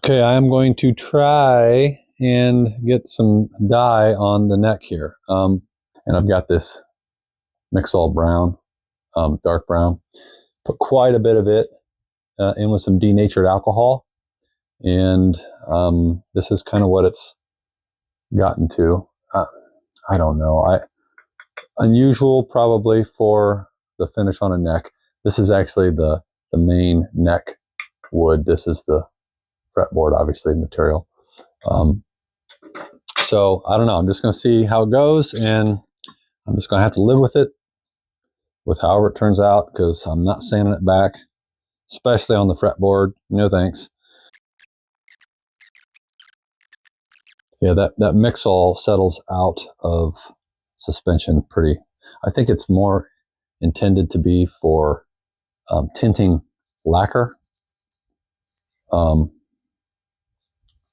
Okay, I am going to try and get some dye on the neck here. And I've got this Mixol brown, dark brown. Put quite a bit of it in with some denatured alcohol. And this is kind of what it's gotten to. I don't know. Unusual probably for the finish on a neck. This is actually the main neck wood. This is the fretboard, obviously, material. So I don't know. I'm just going to see how it goes, and I'm just going to have to live with it, with however it turns out, because I'm not sanding it back, especially on the fretboard. No thanks. Yeah, that Mixol settles out of suspension pretty. I think it's more intended to be for tinting lacquer,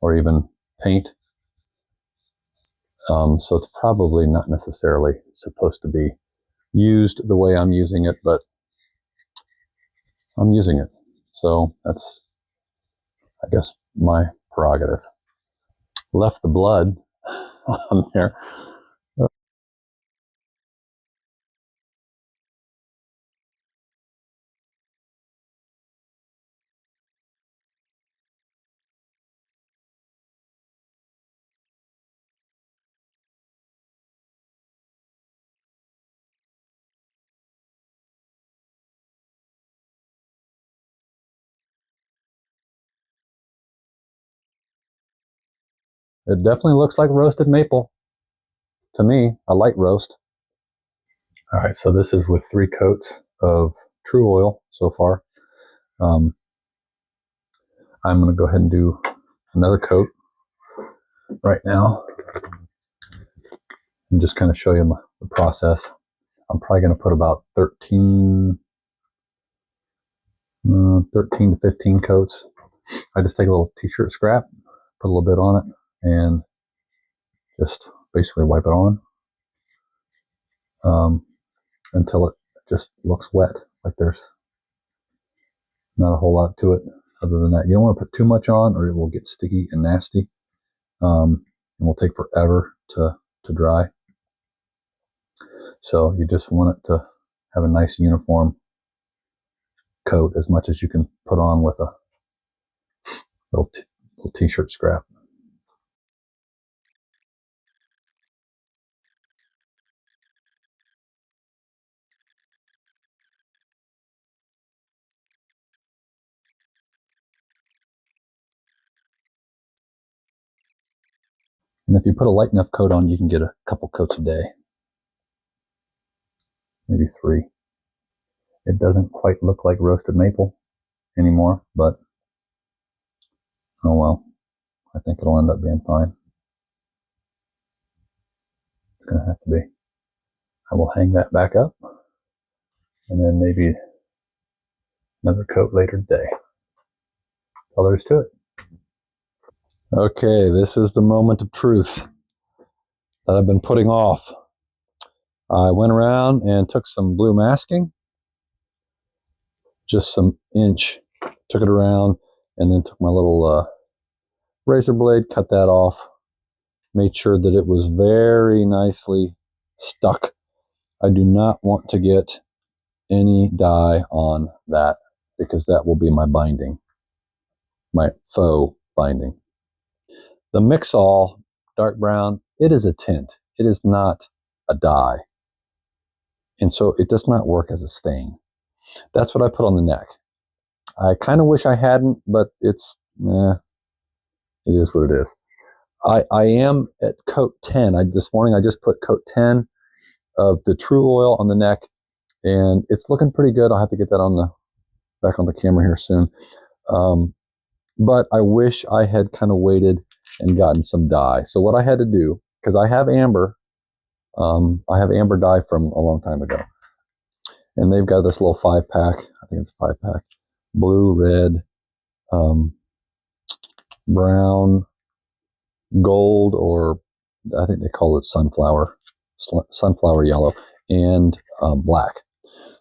or even paint. So it's probably not necessarily supposed to be used the way I'm using it, but I'm using it. So that's, I guess, my prerogative. Left the blood on there. It definitely looks like roasted maple to me, a light roast. All right, so this is with 3 coats of True Oil so far. I'm going to go ahead and do another coat right now and just kind of show you the process. I'm probably going to put about 13 to 15 coats. I just take a little t-shirt scrap, put a little bit on it, and just basically wipe it on until it just looks wet, like there's not a whole lot to it other than that. You don't want to put too much on or it will get sticky and nasty, and will take forever to dry. So you just want it to have a nice uniform coat, as much as you can put on with a little t-shirt scrap. And if you put a light enough coat on, you can get a couple coats a day, maybe 3. It doesn't quite look like roasted maple anymore, but oh well, I think it'll end up being fine. It's going to have to be. I will hang that back up, and then maybe another coat later today. That's all there is to it. Okay, this is the moment of truth that I've been putting off. I went around and took some blue masking, just some inch, took it around, and then took my little razor blade, cut that off, made sure that it was very nicely stuck. I do not want to get any dye on that, because that will be my binding, my faux binding. The Mixol dark brown, it is a tint. It is not a dye. And so it does not work as a stain. That's what I put on the neck. I kind of wish I hadn't, but it is what it is. I am at coat 10. This morning I just put coat 10 of the True Oil on the neck, and it's looking pretty good. I'll have to get that back on the camera here soon. But I wish I had kind of waited and gotten some dye. So what I had to do, because I have amber dye from a long time ago, and they've got this little 5-pack. I think it's a 5-pack, blue, red, brown, gold, or I think they call it sunflower yellow, and black.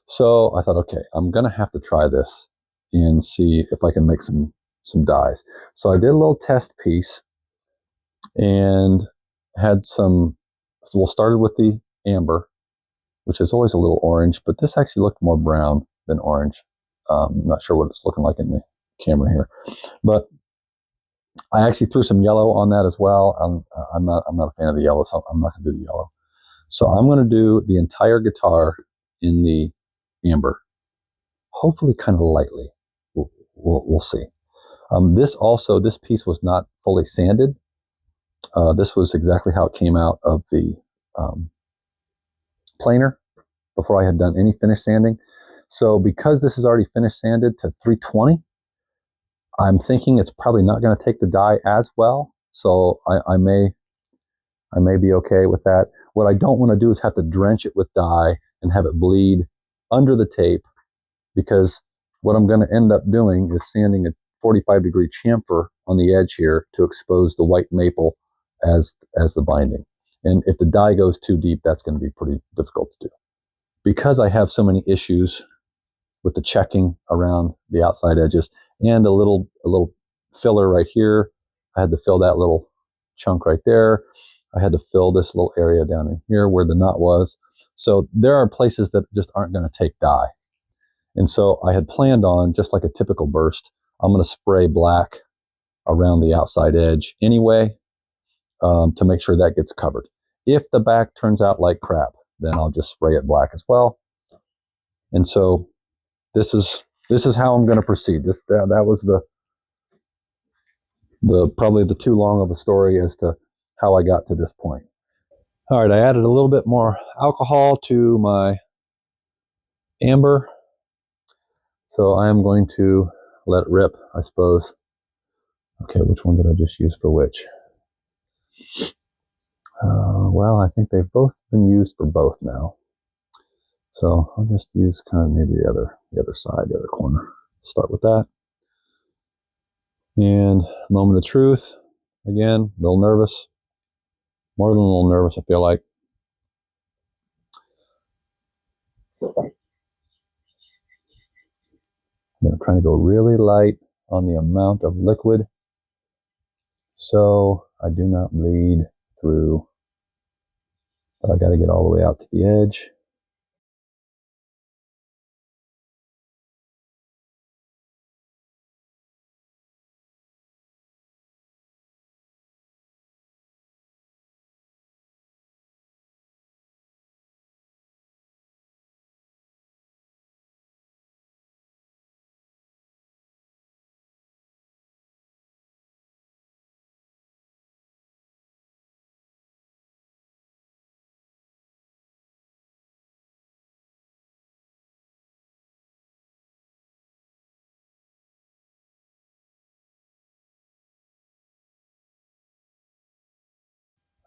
So I thought, okay, I'm gonna have to try this and see if I can make some dyes. So I did a little test piece and had some, we'll started with the amber, which is always a little orange, but this actually looked more brown than orange. I'm not sure what it's looking like in the camera here, but I actually threw some yellow on that as well. I'm not a fan of the yellow, so I'm not going to do the yellow. So I'm going to do the entire guitar in the amber, hopefully kind of lightly. We'll see. This piece was not fully sanded. This was exactly how it came out of the planer before I had done any finish sanding. So because this is already finished sanded to 320, I'm thinking it's probably not going to take the dye as well. So I may be okay with that. What I don't want to do is have to drench it with dye and have it bleed under the tape, because what I'm going to end up doing is sanding a 45-degree chamfer on the edge here to expose the white maple as the binding. And if the dye goes too deep, that's going to be pretty difficult to do. Because I have so many issues with the checking around the outside edges and a little filler right here, I had to fill that little chunk right there. I had to fill this little area down in here where the nut was. So there are places that just aren't going to take dye. And so I had planned on, just like a typical burst, I'm going to spray black around the outside edge anyway, to make sure that gets covered. If the back turns out like crap, then I'll just spray it black as well. And so this is how I'm going to proceed. That was the probably the too long of a story as to how I got to this point. All right, I added a little bit more alcohol to my amber, so I am going to let it rip, I suppose. Okay, which one did I just use for which? Well, I think they've both been used for both now. So I'll just use kind of maybe the other side, the other corner. Start with that. And moment of truth. Again, a little nervous. More than a little nervous, I feel like. I'm trying to go really light on the amount of liquid so I do not bleed through. But I got to get all the way out to the edge.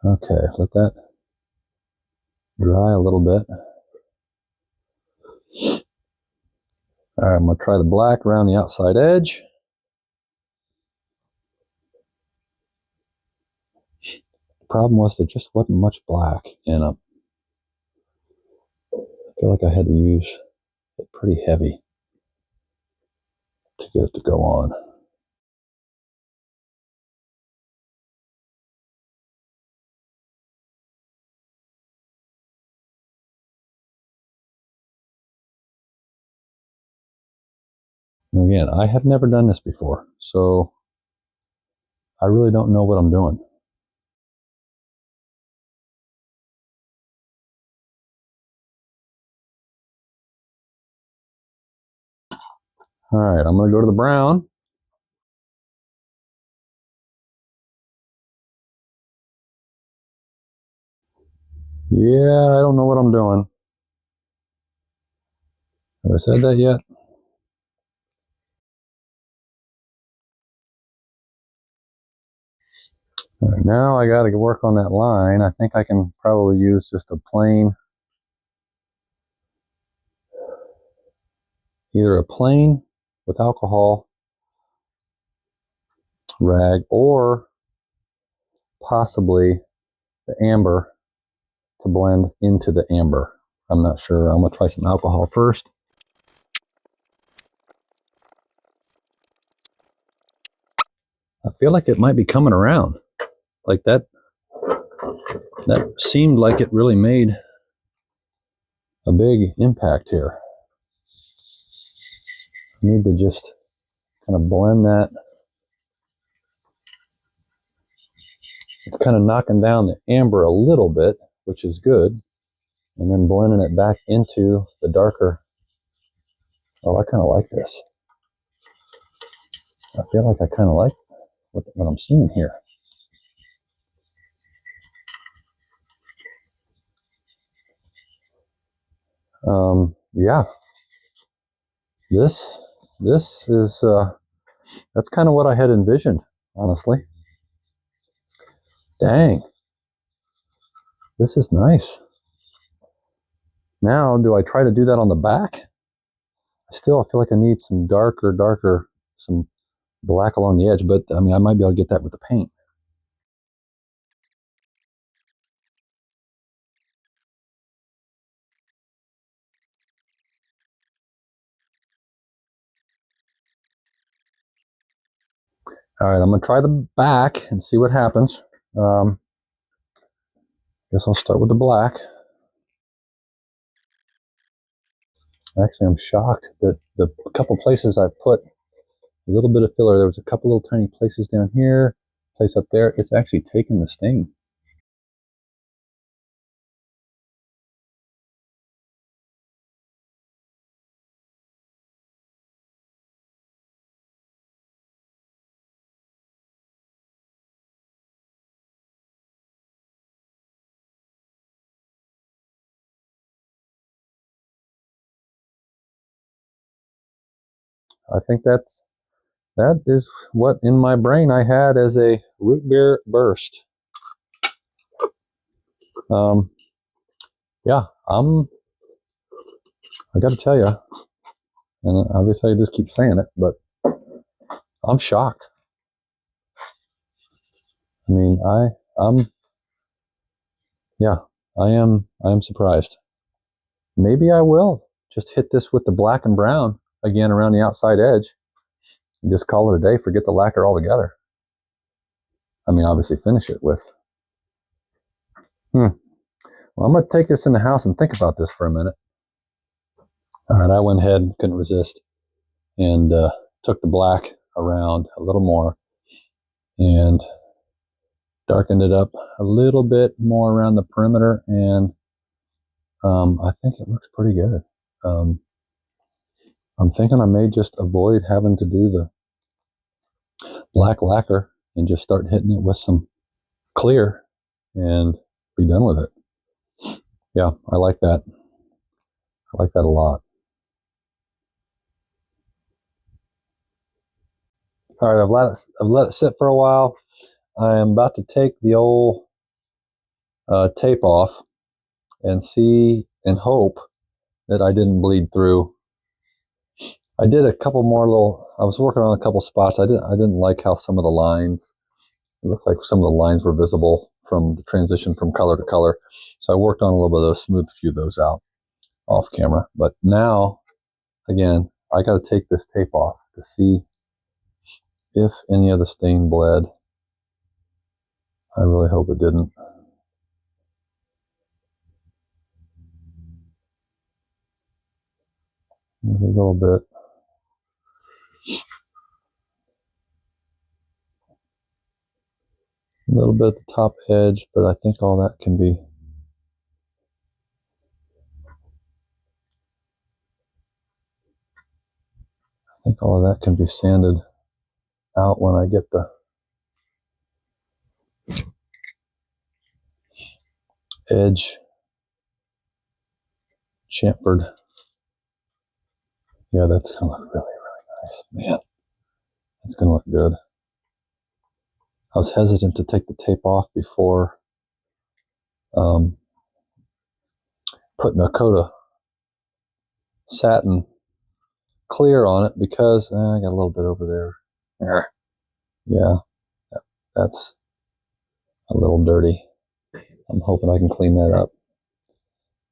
Okay, let that dry a little bit. All right, I'm going to try the black around the outside edge. The problem was there just wasn't much black, and I feel like I had to use it pretty heavy to get it to go on. And again, I have never done this before, so I really don't know what I'm doing. All right, I'm going to go to the brown. Yeah, I don't know what I'm doing. Have I said that yet? All right, now I got to work on that line. I think I can probably use just a plain, either a plain with alcohol rag or possibly the amber to blend into the amber. I'm not sure. I'm going to try some alcohol first. I feel like it might be coming around. Like that seemed like it really made a big impact here. I need to just kind of blend that. It's kind of knocking down the amber a little bit, which is good. And then blending it back into the darker. Oh, I kind of like this. I feel like I kind of like what I'm seeing here. Yeah, this is that's kind of what I had envisioned, honestly. Dang, this is nice. Now, do I try to do that on the back? I feel like I need some darker, some black along the edge, but I mean, I might be able to get that with the paint. All right, I'm gonna try the back and see what happens. Guess I'll start with the black. Actually, I'm shocked that the couple places I put a little bit of filler, there was a couple little tiny places down here, place up there, it's actually taken the stain. I think that is what in my brain I had as a root beer burst. Yeah, I got to tell you, and obviously I just keep saying it, but I'm shocked. I mean, yeah, I am surprised. Maybe I will just hit this with the black and brown again around the outside edge and just call it a day, forget the lacquer altogether. I mean, obviously finish it with. Well, I'm going to take this in the house and think about this for a minute. All right, I went ahead, couldn't resist, and took the black around a little more and darkened it up a little bit more around the perimeter, and I think it looks pretty good. I'm thinking I may just avoid having to do the black lacquer and just start hitting it with some clear and be done with it. Yeah, I like that. I like that a lot. All right, I've let it sit for a while. I am about to take the old tape off and see and hope that I didn't bleed through. I did a couple more I was working on a couple spots. I didn't like how some of the lines, it looked like some of the lines were visible from the transition from color to color. So I worked on a little bit of those, smoothed a few of those out off camera. But now, again, I got to take this tape off to see if any of the stain bled. I really hope it didn't. There's a little bit. A little bit at the top edge, but I think all that can be. I think all of that can be sanded out when I get the edge chamfered. Yeah, that's going to look really, really nice. Man, that's going to look good. I was hesitant to take the tape off before putting a coat of satin clear on it because I got a little bit over there. Yeah, that's a little dirty. I'm hoping I can clean that up.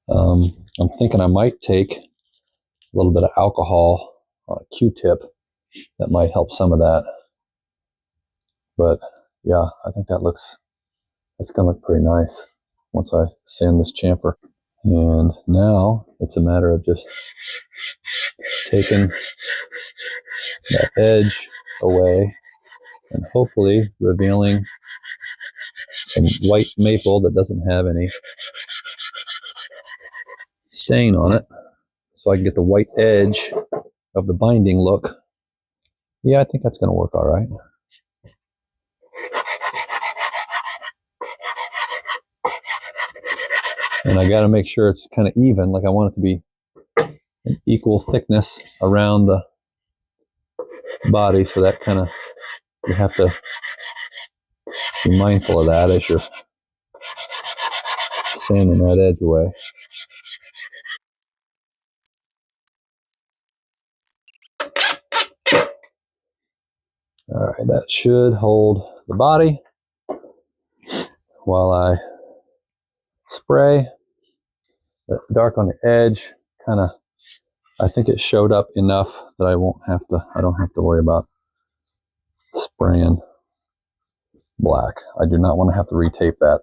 I'm thinking I might take a little bit of alcohol on a Q-tip. That might help some of that. But yeah, I think that's gonna look pretty nice once I sand this chamfer. And now it's a matter of just taking that edge away and hopefully revealing some white maple that doesn't have any stain on it, so I can get the white edge of the binding look. Yeah, I think that's going to work all right. And I got to make sure it's kind of even, like I want it to be an equal thickness around the body, so that kind of, you have to be mindful of that as you're sanding that edge away. All right, that should hold the body while I spray. That dark on the edge, kind of, I think it showed up enough that I don't have to worry about spraying black. I do not want to have to retape that.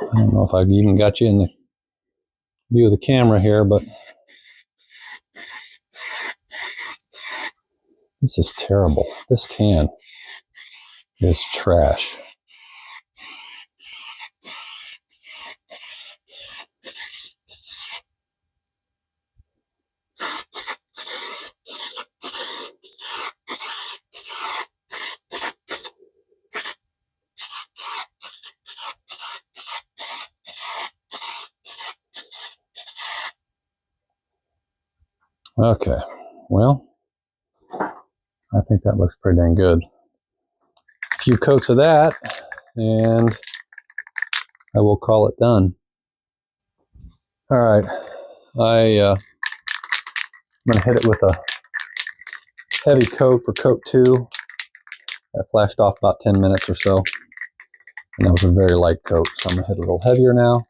I don't know if I even got you in the view of the camera here, but this is terrible. This can is trash. Okay, well, I think that looks pretty dang good. A few coats of that, and I will call it done. All right, I'm gonna hit it with a heavy coat for coat 2. That flashed off about 10 minutes or so, and that was a very light coat, so I'm gonna hit it a little heavier now.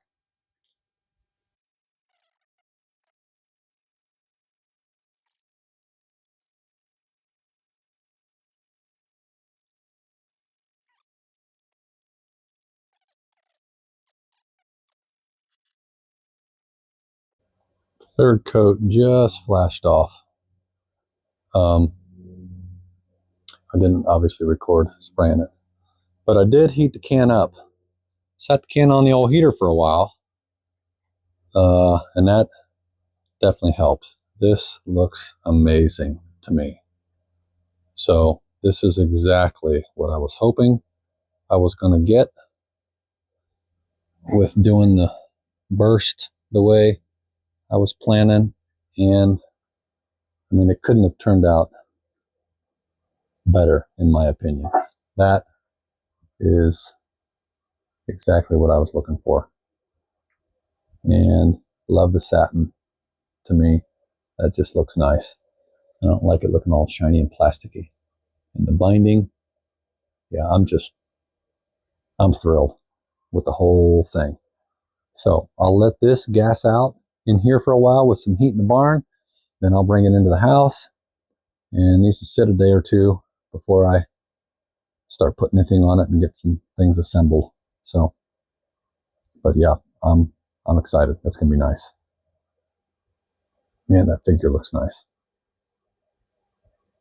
Third coat just flashed off. I didn't obviously record spraying it, but I did heat the can up. Set the can on the old heater for a while, and that definitely helped. This looks amazing to me. So this is exactly what I was hoping I was going to get with doing the burst the way I was planning. And I mean, it couldn't have turned out better, in my opinion. That is exactly what I was looking for. And love the satin. To me, that just looks nice. I don't like it looking all shiny and plasticky. And the binding, yeah, I'm thrilled with the whole thing. So I'll let this gas out in here for a while with some heat in the barn. Then I'll bring it into the house, and it needs to sit a day or two before I start putting anything on it and get some things assembled. So But yeah, I'm excited. That's gonna be nice. Man, that figure looks nice.